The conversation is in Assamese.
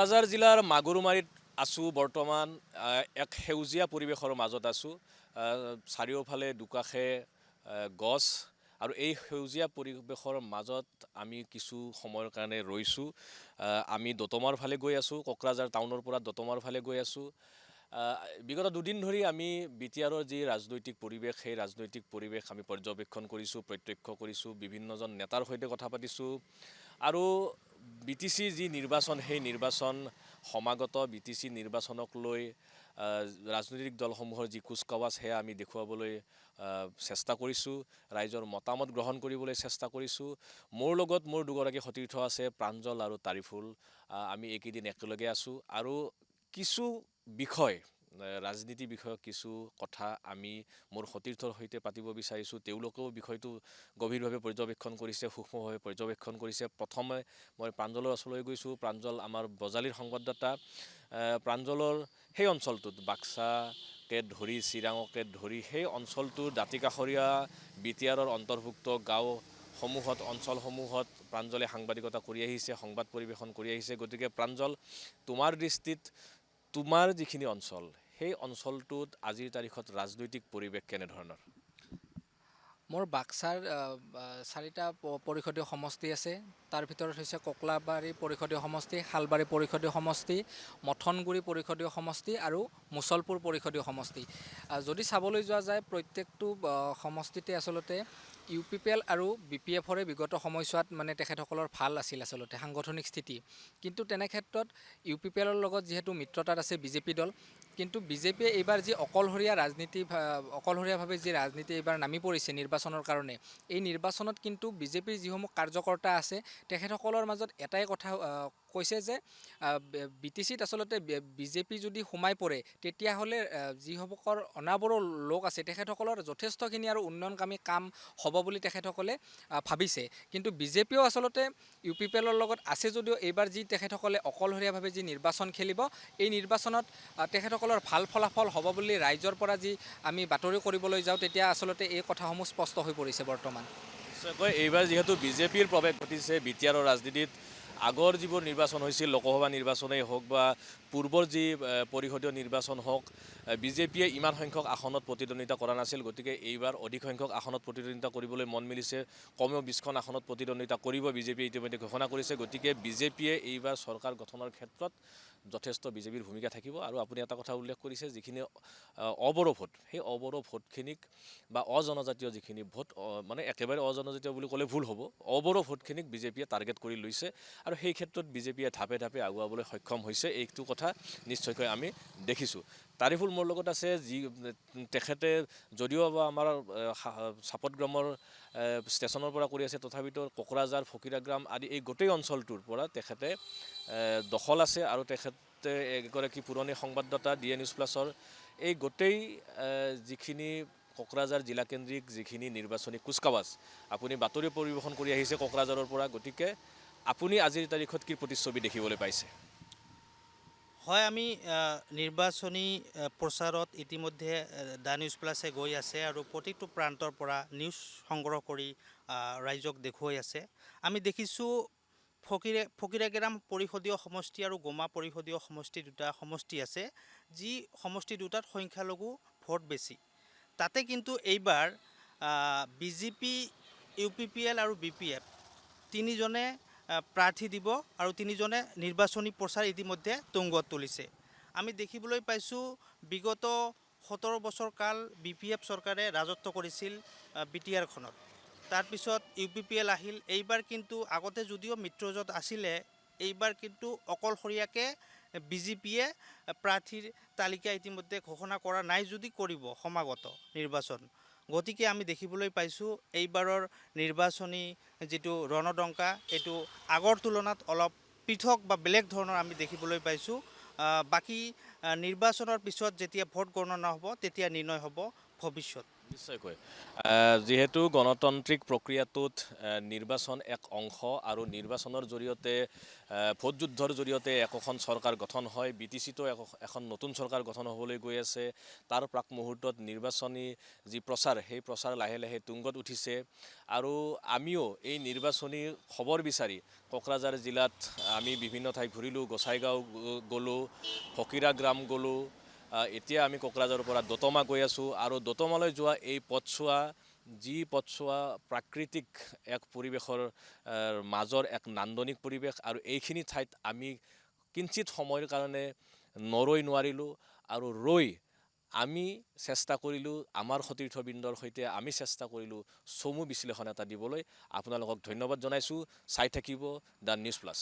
কোকৰাঝাৰ জিলাৰ মাগুৰুমাৰীত আছোঁ বৰ্তমান। এক সেউজীয়া পৰিৱেশৰ মাজত আছোঁ। চাৰিওফালে দুকাষে গছ আৰু এই সেউজীয়া পৰিৱেশৰ মাজত আমি কিছু সময়ৰ কাৰণে ৰৈছোঁ। আমি দতমাৰ ফালে গৈ আছোঁ, কোকৰাঝাৰ টাউনৰ পৰা দতমাৰ ফালে গৈ আছোঁ। বিগত দুদিন ধৰি আমি বিটিআৰৰ যি ৰাজনৈতিক পৰিৱেশ, সেই ৰাজনৈতিক পৰিৱেশ আমি পৰ্যবেক্ষণ কৰিছোঁ, প্ৰত্যক্ষ কৰিছোঁ। বিভিন্নজন নেতাৰ সৈতে কথা পাতিছোঁ আৰু বিটিচি যি নিৰ্বাচন, সেই নিৰ্বাচন সমাগত বিটিচি নিৰ্বাচনক লৈ ৰাজনৈতিক দলসমূহৰ যি কুচকাৱাজ, সেয়া আমি দেখুৱাবলৈ চেষ্টা কৰিছোঁ। ৰাইজৰ মতামত গ্ৰহণ কৰিবলৈ চেষ্টা কৰিছোঁ। মোৰ লগত মোৰ দুগৰাকী সতীৰ্থ আছে, প্ৰাঞ্জল আৰু তাৰিফুল। আমি এইকেইদিন একেলগে আছোঁ আৰু কিছু বিষয়, ৰাজনীতি বিষয়ক কিছু কথা আমি মোৰ সতীৰ্থৰ সৈতে পাতিব বিচাৰিছোঁ। তেওঁলোকেও বিষয়টো গভীৰভাৱে পৰ্যবেক্ষণ কৰিছে, সূক্ষ্মভাৱে পৰ্যবেক্ষণ কৰিছে। প্ৰথমে মই প্ৰাঞ্জলৰ ওচৰলৈ গৈছোঁ। প্ৰাঞ্জল আমাৰ বজালীৰ সংবাদদাতা। প্ৰাঞ্জলৰ সেই অঞ্চলটোত বাক্সাকে ধৰি চিৰাঙকে ধৰি সেই অঞ্চলটোৰ দাঁতিকাষৰীয়া বিটিআৰৰ অন্তৰ্ভুক্ত গাঁওসমূহত, অঞ্চলসমূহত প্ৰাঞ্জলে সাংবাদিকতা কৰি আহিছে, সংবাদ পৰিৱেশন কৰি আহিছে। গতিকে প্ৰাঞ্জল, তোমাৰ দৃষ্টিত তোমাৰ যিখিনি অঞ্চল, সেই অঞ্চলটোত আজিৰ তাৰিখত ৰাজনৈতিক পৰিৱেশ কেনেধৰণৰ? মোৰ বাক্সাৰ চাৰিটা পৰিষদীয় সমষ্টি আছে। তাৰ ভিতৰত হৈছে ককলাবাৰী পৰিষদীয় সমষ্টি, শালবাৰী পৰিষদীয় সমষ্টি, মথনগুৰি পৰিষদীয় সমষ্টি আৰু মুছলপুৰ পৰিষদীয় সমষ্টি। যদি চাবলৈ যোৱা যায়, প্ৰত্যেকটো সমষ্টিতে আচলতে UPPL আৰু BPFৰে বিগত সময়ছোৱাত মানে তেখেতসকলৰ ভাল আছিল আচলতে সাংগঠনিক স্থিতি। কিন্তু তেনে ক্ষেত্ৰত UPPLৰ লগত যিহেতু মিত্ৰতাত আছে বিজেপি দল, কিন্তু বিজেপিয়ে এইবাৰ যি অকলশৰীয়াভাৱে যি ৰাজনীতি এইবাৰ নামি পৰিছে নিৰ্বাচনৰ কাৰণে, এই নিৰ্বাচনত কিন্তু বিজেপিৰ যিসমূহ কাৰ্যকৰ্তা আছে, তেখেতসকলৰ মাজত এটাই কথা কৈছে যে BTCত আচলতে বিজেপি যদি সোমাই পৰে, তেতিয়াহ'লে যিসকল অনাবৰো লোক আছে, তেখেতসকলৰ যথেষ্টখিনি আৰু উন্নয়নকামী কাম হ'ব বুলি তেখেতসকলে ভাবিছে। কিন্তু বিজেপিও আচলতে UPPLৰ লগত আছে যদিও এইবাৰ যি তেখেতসকলে অকলশৰীয়াভাৱে যি নিৰ্বাচন খেলিব, এই নিৰ্বাচনত তেখেতসকলৰ ভাল ফলাফল হ'ব বুলি ৰাইজৰ পৰা যি আমি বাতৰি কৰিবলৈ যাওঁ, তেতিয়া আচলতে এই কথাসমূহ স্পষ্ট হৈ পৰিছে বৰ্তমান। নিশ্চয়কৈ এইবাৰ যিহেতু বিজেপিৰ প্ৰৱেশ ঘটিছে বিটিআৰৰ ৰাজনীতিত, আগৰ যিবোৰ নিৰ্বাচন হৈছিল, লোকসভা নিৰ্বাচনেই হওক বা পূৰ্বৰ যি পৰিষদীয় নিৰ্বাচন হওক, বিজেপিয়ে ইমান সংখ্যক আসনত প্ৰতিদ্বন্দ্বিতা কৰা নাছিল। গতিকে এইবাৰ অধিক সংখ্যক আসনত প্ৰতিদ্বন্দ্বিতা কৰিবলৈ মন মিলিছে। কমেও 20খন আসনত প্ৰতিদ্বন্দ্বিতা কৰিব বিজেপিয়ে ইতিমধ্যে ঘোষণা কৰিছে। গতিকে বিজেপিয়ে এইবাৰ চৰকাৰ গঠনৰ ক্ষেত্ৰত যথেষ্ট বিজেপিৰ ভূমিকা থাকিব। আৰু আপুনি এটা কথা উল্লেখ কৰিছে, যিখিনি অবড়ো ভোট, সেই অবড়ো ভোটখিনিক বা অজনজাতীয় যিখিনি ভোট, মানে একেবাৰে অজনজাতীয় বুলি ক'লে ভুল হ'ব, অবড়ো ভোটখিনিক বিজেপিয়ে টাৰ্গেট কৰি লৈছে আৰু সেই ক্ষেত্ৰত বিজেপিয়ে ধাপে ধাপে আগুৱাবলৈ সক্ষম হৈছে। এইটো কথা নিশ্চয়কৈ আমি দেখিছোঁ। তাৰিফুল মোৰ লগত আছে, তেখেতে যদিও বা আমাৰ চাপতগ্ৰামৰ ষ্টেচনৰ পৰা কৰি আছে, তথাপিতো কোকৰাঝাৰ, ফকিৰাগ্ৰাম আদি এই গোটেই অঞ্চলটোৰ পৰা তেখেতে দখল আছে আৰু তেখেতে এগৰাকী পুৰণি সংবাদদাতা DA নিউজ প্লাছৰ। এই গোটেই যিখিনি কোকৰাঝাৰ জিলাকেন্দ্ৰিক যিখিনি নিৰ্বাচনী কুচকাৱাজ, আপুনি বাতৰি পৰিৱেশন কৰি আহিছে কোকৰাঝাৰৰ পৰা। গতিকে আপুনি আজিৰ তাৰিখত কি প্ৰতিচ্ছবি দেখিবলৈ পাইছে? হয়, আমি নিৰ্বাচনী প্ৰচাৰত ইতিমধ্যে দ্য নিউজ প্লাছে গৈ আছে আৰু প্ৰতিটো প্ৰান্তৰ পৰা নিউজ সংগ্ৰহ কৰি ৰাইজক দেখুৱাই আছে। আমি দেখিছোঁ ফকিৰাগ্ৰাম পৰিষদীয় সমষ্টি আৰু গোমা পৰিষদীয় সমষ্টি, দুটা সমষ্টি আছে, যি সমষ্টি দুটাত সংখ্যালঘু ভোট বেছি। তাতে কিন্তু এইবাৰ বিজেপি, UPPL আৰু BPF তিনিজনে প্ৰাৰ্থী দিব আৰু তিনিজনে নিৰ্বাচনী প্ৰচাৰ ইতিমধ্যে তুংগত তুলিছে। আমি দেখিবলৈ পাইছোঁ বিগত 17 বছৰ কাল BPF চৰকাৰে ৰাজত্ব কৰিছিল বিটিআৰখনত। তাৰপিছত UPPL আহিল। এইবাৰ কিন্তু আগতে যদিও মিত্ৰজোঁট আছিলে, এইবাৰ কিন্তু অকলশৰীয়াকৈ বিজেপিয়ে প্ৰাৰ্থীৰ তালিকা ইতিমধ্যে ঘোষণা কৰা নাই, যদি কৰিব সমাগত নিৰ্বাচন। গতিকে আমি দেখিবলৈ পাইছোঁ এইবাৰৰ নিৰ্বাচনী যিটো ৰণদংকা, এইটো আগৰ তুলনাত অলপ পৃথক বা বেলেগ ধৰণৰ আমি দেখিবলৈ পাইছোঁ। বাকী নিৰ্বাচনৰ পিছত যেতিয়া ভোট গণনা হ'ব, তেতিয়া নিৰ্ণয় হ'ব ভৱিষ্যত? নিশ্চয়কৈ যিহেতু গণতান্ত্ৰিক প্ৰক্ৰিয়াটোত নিৰ্বাচন এক অংশ আৰু নিৰ্বাচনৰ জৰিয়তে ভোট যুদ্ধৰ জৰিয়তে একোখন চৰকাৰ গঠন হয়। BTCতো এখন নতুন চৰকাৰ গঠন হ'বলৈ গৈ আছে। তাৰ প্ৰাক মুহূৰ্তত নিৰ্বাচনী যি প্ৰচাৰ সেই প্ৰচাৰ লাহে লাহে তুংগত উঠিছে আৰু আমিও এই নিৰ্বাচনী খবৰ বিচাৰি কোকৰাঝাৰ জিলাত আমি বিভিন্ন ঠাই ঘূৰিলোঁ। গোসাইগাঁও গ'লোঁ, ফকিৰা গ্ৰাম গ'লোঁ। এতিয়া আমি কোকৰাঝাৰৰ পৰা দতমা গৈ আছোঁ আৰু দতমালৈ যোৱা এই পথছোৱা প্ৰাকৃতিক এক পৰিৱেশৰ মাজৰ এক নান্দনিক পৰিৱেশ আৰু এইখিনি ঠাইত আমি কিঞ্চিত সময়ৰ কাৰণে নৰৈ নোৱাৰিলোঁ আৰু ৰৈ আমি চেষ্টা কৰিলোঁ আমাৰ সতীৰ্থবৃন্দৰ সৈতে আমি চেষ্টা কৰিলোঁ চমু বিশ্লেষণ এটা দিবলৈ। আপোনালোকক ধন্যবাদ জনাইছোঁ। চাই থাকিব দ্য নিউজ প্লাছ।